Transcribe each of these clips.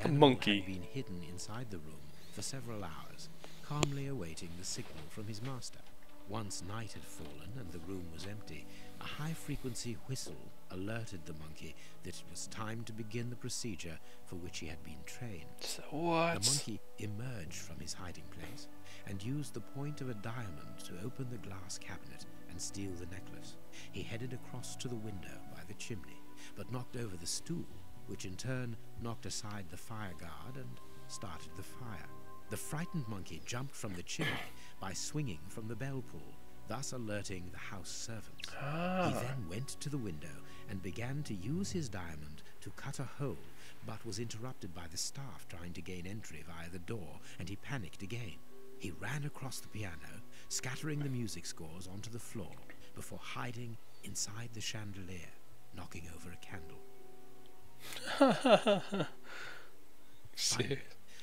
animal monkey. had been hidden inside the room for several hours, calmly awaiting the signal from his master. Once night had fallen and the room was empty, a high-frequency whistle alerted the monkey that it was time to begin the procedure for which he had been trained. So what? The monkey emerged from his hiding place and used the point of a diamond to open the glass cabinet and steal the necklace. He headed across to the window by the chimney, but knocked over the stool, which in turn knocked aside the fire guard and started the fire. The frightened monkey jumped from the chimney by swinging from the bell pull, thus alerting the house servants. He then went to the window and began to use his diamond to cut a hole, but was interrupted by the staff trying to gain entry via the door, and he panicked again. He ran across the piano, scattering the music scores onto the floor, before hiding inside the chandelier, knocking over a candle. Finally,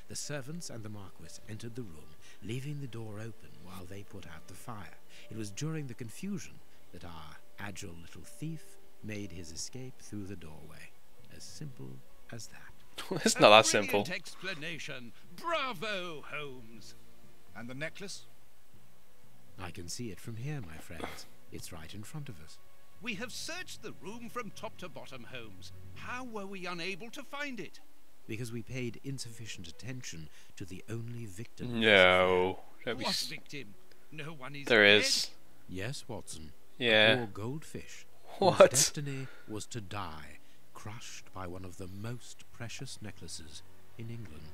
the servants and the Marquis entered the room, leaving the door open while they put out the fire. It was during the confusion that our agile little thief made his escape through the doorway. As simple as that. It's not that simple. Brilliant explanation. Bravo, Holmes. And the necklace? I can see it from here, my friends. It's right in front of us. We have searched the room from top to bottom, Holmes. How were we unable to find it? Because we paid insufficient attention to the only victim. No. Don't be What victim? No one is There dead. is. Yes, Watson. Yeah. A poor goldfish. What? Whose destiny was to die, crushed by one of the most precious necklaces in England.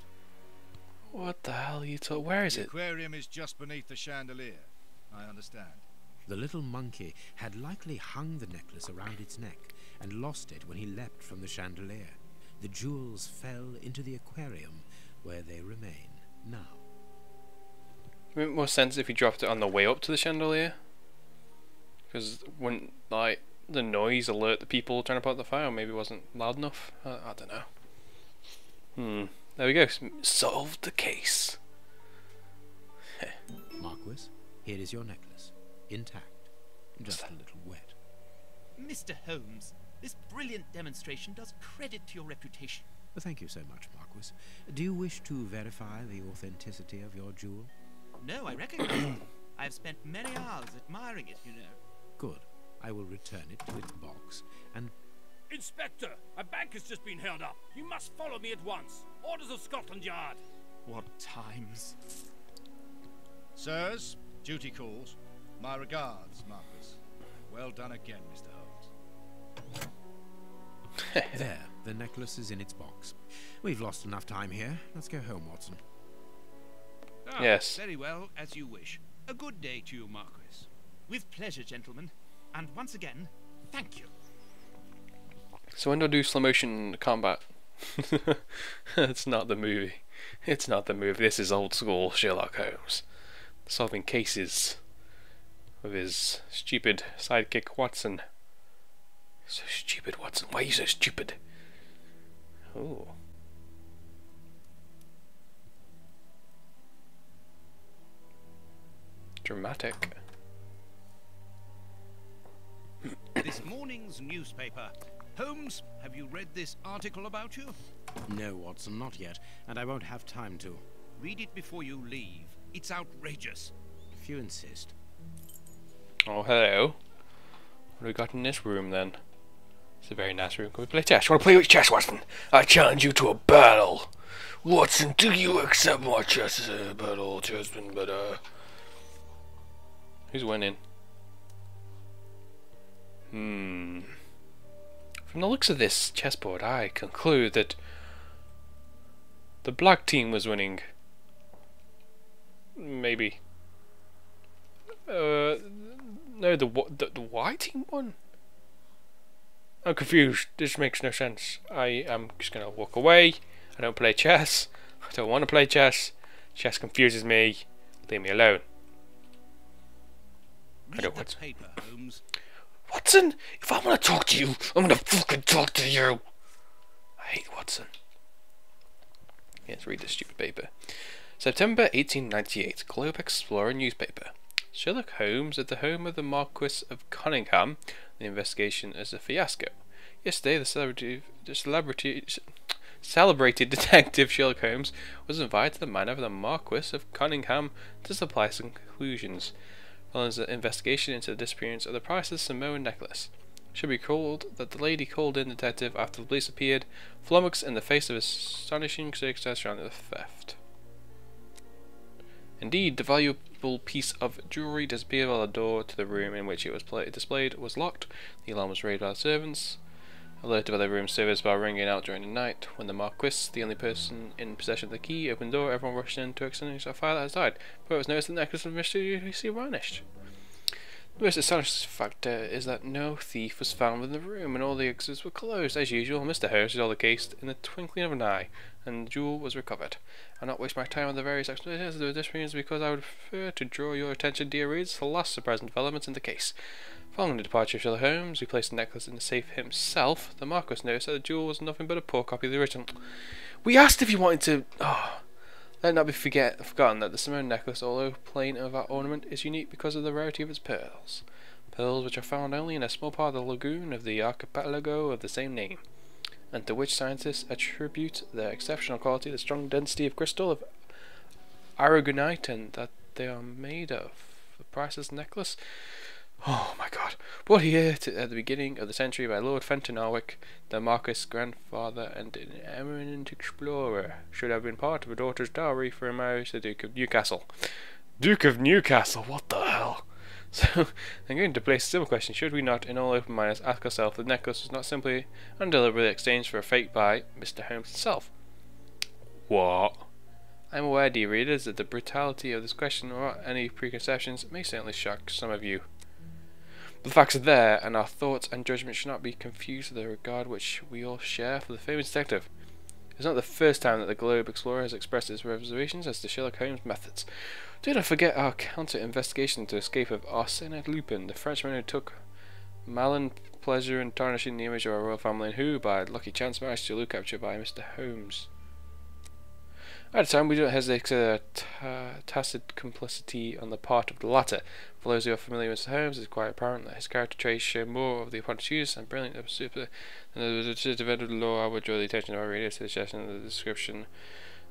What the hell are you talking? Where is The it? aquarium is just beneath the chandelier. I understand. The little monkey had likely hung the necklace around its neck and lost it when he leapt from the chandelier. The jewels fell into the aquarium, where they remain now. It would make more sense if you dropped it on the way up to the chandelier. Because wouldn't, like, the noise alert the people trying to put out the fire? Maybe it wasn't loud enough? I don't know. There we go. Solved the case. Marquis, here is your necklace, intact, just a little wet. Mr. Holmes, this brilliant demonstration does credit to your reputation. Thank you so much, Marquis. Do you wish to verify the authenticity of your jewel? No, I recognize it. I have spent many hours admiring it, you know. Good. I will return it to its box and... Inspector, a bank has just been held up. You must follow me at once. Orders of Scotland Yard. What times? Sirs, duty calls. My regards, Marquis. Well done again, Mr. Holmes. There, the necklace is in its box. We've lost enough time here. Let's go home, Watson. Ah, Yes. Very well, as you wish. A good day to you, Marquis. With pleasure, gentlemen. And once again, thank you. So when do I do slow motion combat? It's not the movie. It's not the movie. This is old school Sherlock Holmes. Solving cases with his stupid sidekick Watson. So stupid, Watson. Why are you so stupid? Oh. Dramatic. This morning's newspaper. Holmes, have you read this article about you? No, Watson, not yet, and I won't have time to. Read it before you leave. It's outrageous. If you insist. Oh, hello. What do we got in this room then? It's a very nice room. Can we play chess? You want to play with chess, Watson? I challenge you to a battle. Watson, do you accept my chess battle? Chessman, but who's winning? From the looks of this chessboard, I conclude that the black team was winning. Maybe. No, the white team won. I'm confused. This makes no sense. I am just gonna walk away. I don't play chess. I don't want to play chess. Chess confuses me. Leave me alone. Read don't the want to. paper, Holmes. Watson, if I want to talk to you, I'm gonna fucking talk to you. I hate Watson. Yes, read this stupid paper. September 1898, Globe Explorer newspaper. Sherlock Holmes at the home of the Marquis of Cunningham. The investigation is a fiasco. Yesterday, the celebrated detective Sherlock Holmes was invited to the manor of the Marquis of Cunningham to supply some conclusions. Following his investigation into the disappearance of the priceless Samoan necklace, it should be recalled that the lady called in the detective after the police appeared, flummoxed in the face of astonishing circumstances surrounding the theft. Indeed, the valuable piece of jewellery disappeared while the door to the room in which it was displayed was locked. The alarm was raised by the servants, alerted by the room service bell ringing out during the night. When the Marquis, the only person in possession of the key, opened the door, everyone rushed in to extinguish a fire that has died, but it was noticed that the necklace was mysteriously vanished. The most astonishing factor is that no thief was found within the room, and all the exits were closed. As usual, Mr. Holmes resolved the case in the twinkling of an eye, and the jewel was recovered. I'll not waste my time on the various explanations of the disappearance because I would prefer to draw your attention, dear readers, to the last surprising developments in the case. Following the departure of Sherlock Holmes, who placed the necklace in the safe himself, the Marquis noticed that the jewel was nothing but a poor copy of the original. We asked if you wanted to... Let it not be forgotten that the Samoan necklace, although plain and without ornament, is unique because of the rarity of its pearls. Pearls which are found only in a small part of the lagoon of the archipelago of the same name, and to which scientists attribute their exceptional quality, the strong density of crystal of aragonite, and that they are made of a priceless necklace. Oh my god. Brought here at the beginning of the century by Lord Fenton Arwick, the Marquis' grandfather and an eminent explorer, should have been part of a daughter's dowry for a marriage to the Duke of Newcastle. Duke of Newcastle, what the hell? So, I'm going to place a simple question. Should we not, in all open minds, ask ourselves if the necklace was not simply and deliberately exchanged for a fake by Mr. Holmes himself? What? I'm aware, dear readers, that the brutality of this question, or any preconceptions, may certainly shock some of you. The facts are there, and our thoughts and judgments should not be confused with the regard which we all share for the famous detective. It is not the first time that the Globe Explorer has expressed its reservations as to Sherlock Holmes' methods. Do not forget our counter-investigation into the escape of Arsène Lupin, the Frenchman who took malign pleasure in tarnishing the image of our royal family, and who, by lucky chance, managed to elude capture by Mr. Holmes. At the time, we do not hesitate to tacit complicity on the part of the latter. For those who are familiar with Mr. Holmes, it is quite apparent that his character traits show more of the opportunist and brilliant than the developed law. I would draw the attention of our readers to the suggestion of the description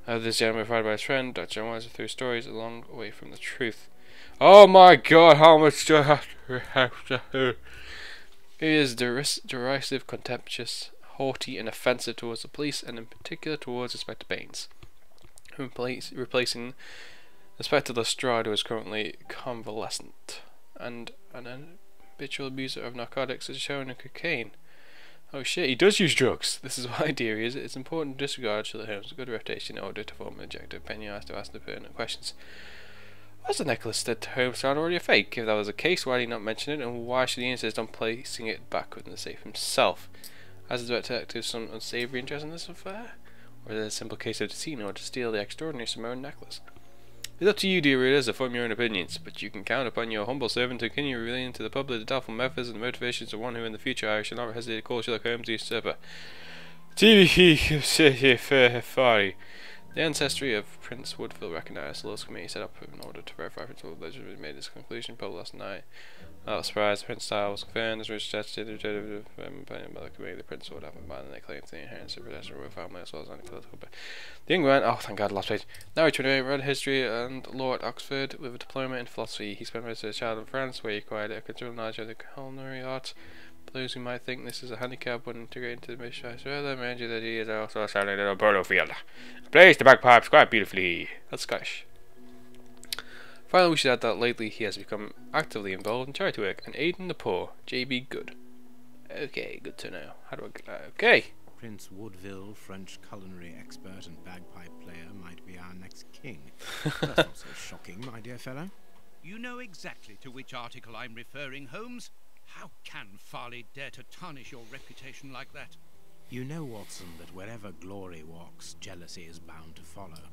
of this gentleman provided by his friend, Dr. Wise, through stories a long way from the truth. Oh my god, how much do I have to hear? He is derisive, contemptuous, haughty, and offensive towards the police, and in particular towards Inspector Baines, replacing Inspector Lestrade, who is currently convalescent, and an habitual abuser of narcotics as shown in cocaine. Oh shit, he does use drugs! This is why, dear readers, it's important to disregard Sherlock Holmes' good reputation in order to form an objective opinion as to ask the pertinent questions. Was the necklace that Holmes found already a fake? If that was the case, why did he not mention it, and why should he insist on placing it back within the safe himself? Has the detective some unsavoury interest in this affair? Or is it a simple case of deceit in order to steal the extraordinary Samoan necklace? It's up to you, dear readers, to form your own opinions, but you can count upon your humble servant to continue revealing to the public the doubtful methods and motivations of one who in the future I shall not hesitate to call Sherlock Holmes the usurper. The ancestry of Prince Woodville recognised. The Laws Committee set up in order to verify Prince Woodville made his conclusion public last night. Without surprise, the Prince's style was confirmed as Richard attested to the committee. The Prince would have abandoned their claim to the inheritance of the royal family as well as any political. The young man, oh thank God, last page. Now he 28, read history and law at Oxford with a diploma in philosophy. He spent most of his childhood in France, where he acquired a considerable knowledge of the culinary arts. For those who might think this is a handicap when integrated into the mission, I rather remind you that he is also a silent little polo field. Plays the bagpipes quite beautifully. That's Scottish. Finally, we should add that lately he has become actively involved in charity work and aiding the poor. J.B. Good. Okay, good to know. How do I... okay. Prince Woodville, French culinary expert and bagpipe player, might be our next king. That's not so shocking, my dear fellow. You know exactly to which article I'm referring, Holmes. How can Farley dare to tarnish your reputation like that? You know, Watson, that wherever glory walks, jealousy is bound to follow.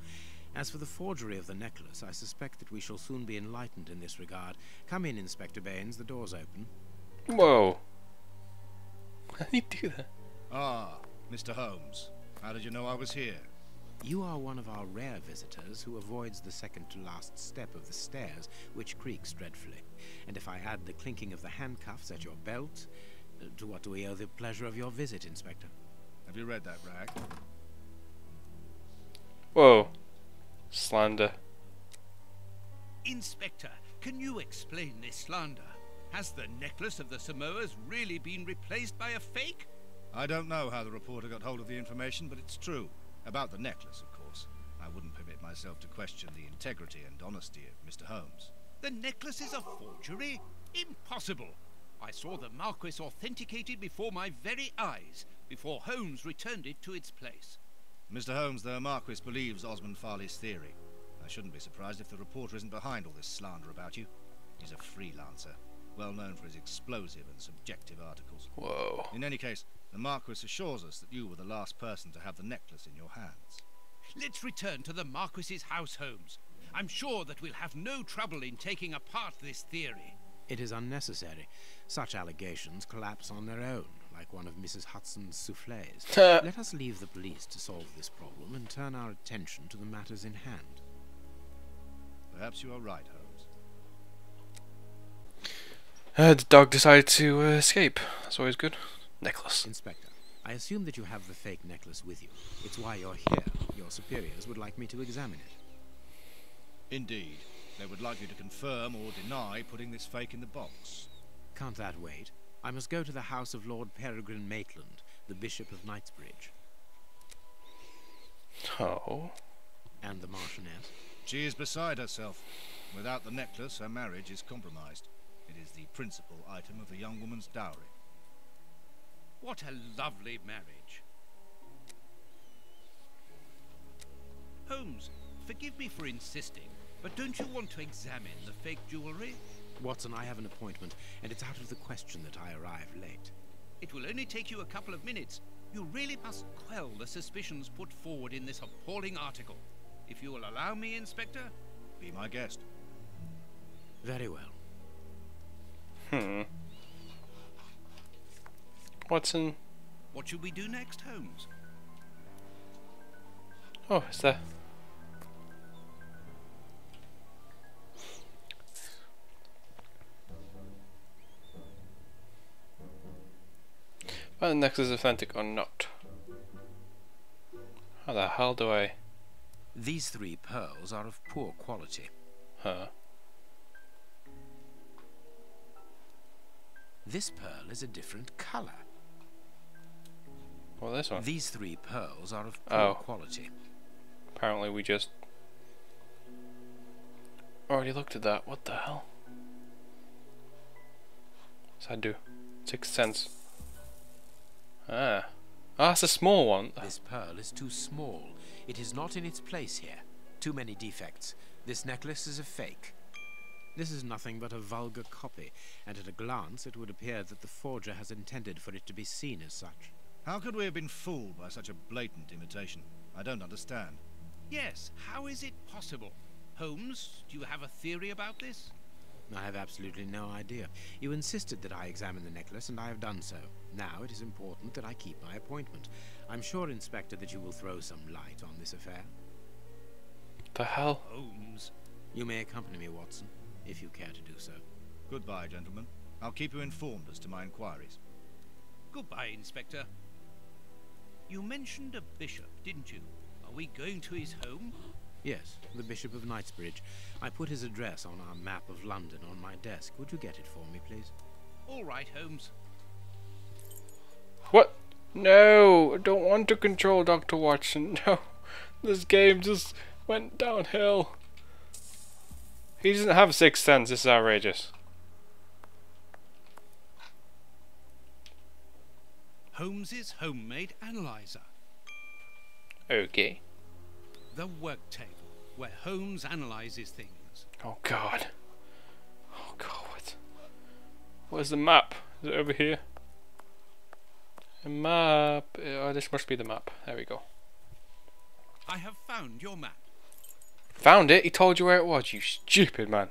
As for the forgery of the necklace, I suspect that we shall soon be enlightened in this regard. Come in, Inspector Baines, the door's open. Whoa. How did he do that? Ah, Mr. Holmes. How did you know I was here? You are one of our rare visitors who avoids the second-to-last step of the stairs, which creaks dreadfully. And if I add the clinking of the handcuffs at your belt, to what do we owe the pleasure of your visit, Inspector? Have you read that, Rag? Whoa. Slander. Inspector, can you explain this slander? Has the necklace of the Samoas really been replaced by a fake? I don't know how the reporter got hold of the information, but it's true. About the necklace, of course. I wouldn't permit myself to question the integrity and honesty of Mr. Holmes. The necklace is a forgery? Impossible! I saw the Marquis authenticated before my very eyes, before Holmes returned it to its place. Mr. Holmes, the Marquis believes Osmond Farley's theory. I shouldn't be surprised if the reporter isn't behind all this slander about you. He's a freelancer, well known for his explosive and subjective articles. Whoa. In any case, the Marquis assures us that you were the last person to have the necklace in your hands. Let's return to the Marquis's house, Holmes. I'm sure that we'll have no trouble in taking apart this theory. It is unnecessary. Such allegations collapse on their own, like one of Mrs. Hudson's soufflés. Let us leave the police to solve this problem and turn our attention to the matters in hand. Perhaps you are right, Holmes. The dog decided to escape. That's always good. Necklace. Inspector, I assume that you have the fake necklace with you. It's why you're here. Your superiors would like me to examine it. Indeed. They would like you to confirm or deny putting this fake in the box. Can't that wait? I must go to the house of Lord Peregrine Maitland, the Bishop of Knightsbridge. Oh. And the Marchioness. She is beside herself. Without the necklace, her marriage is compromised. It is the principal item of the young woman's dowry. What a lovely marriage. Holmes, forgive me for insisting, but don't you want to examine the fake jewellery? Watson, I have an appointment, and it's out of the question that I arrive late. It will only take you a couple of minutes. You really must quell the suspicions put forward in this appalling article. If you will allow me, Inspector? Be my guest. Very well. Watson. What should we do next, Holmes? Oh, it's there. Whether the necklace is authentic or not. How the hell do I... These 3 pearls are of poor quality. Huh. This pearl is a different colour. Well, this one. These 3 pearls are of poor Oh. quality. Apparently we just... already looked at that. What the hell? What's that do? 6 cents. Ah. Ah, that's a small one. This pearl is too small. It is not in its place here. Too many defects. This necklace is a fake. This is nothing but a vulgar copy, and at a glance it would appear that the forger has intended for it to be seen as such. How could we have been fooled by such a blatant imitation? I don't understand. Yes, how is it possible? Holmes, do you have a theory about this? I have absolutely no idea. You insisted that I examine the necklace, and I have done so. Now it is important that I keep my appointment. I'm sure, Inspector, that you will throw some light on this affair. The hell? Holmes. You may accompany me, Watson, if you care to do so. Goodbye, gentlemen. I'll keep you informed as to my inquiries. Goodbye, Inspector. You mentioned a bishop, didn't you? Are we going to his home? Yes, the Bishop of Knightsbridge. I put his address on our map of London on my desk. Would you get it for me, please? All right, Holmes. What? No! I don't want to control Dr. Watson. No. This game just went downhill. He doesn't have 6 cents. This is outrageous. Holmes's homemade analyzer. Okay. The work table, where Holmes analyzes things. Oh god. Oh god, what? Where's the map? Is it over here? A map. Oh, this must be the map. There we go. I have found your map. Found it? He told you where it was, you stupid man.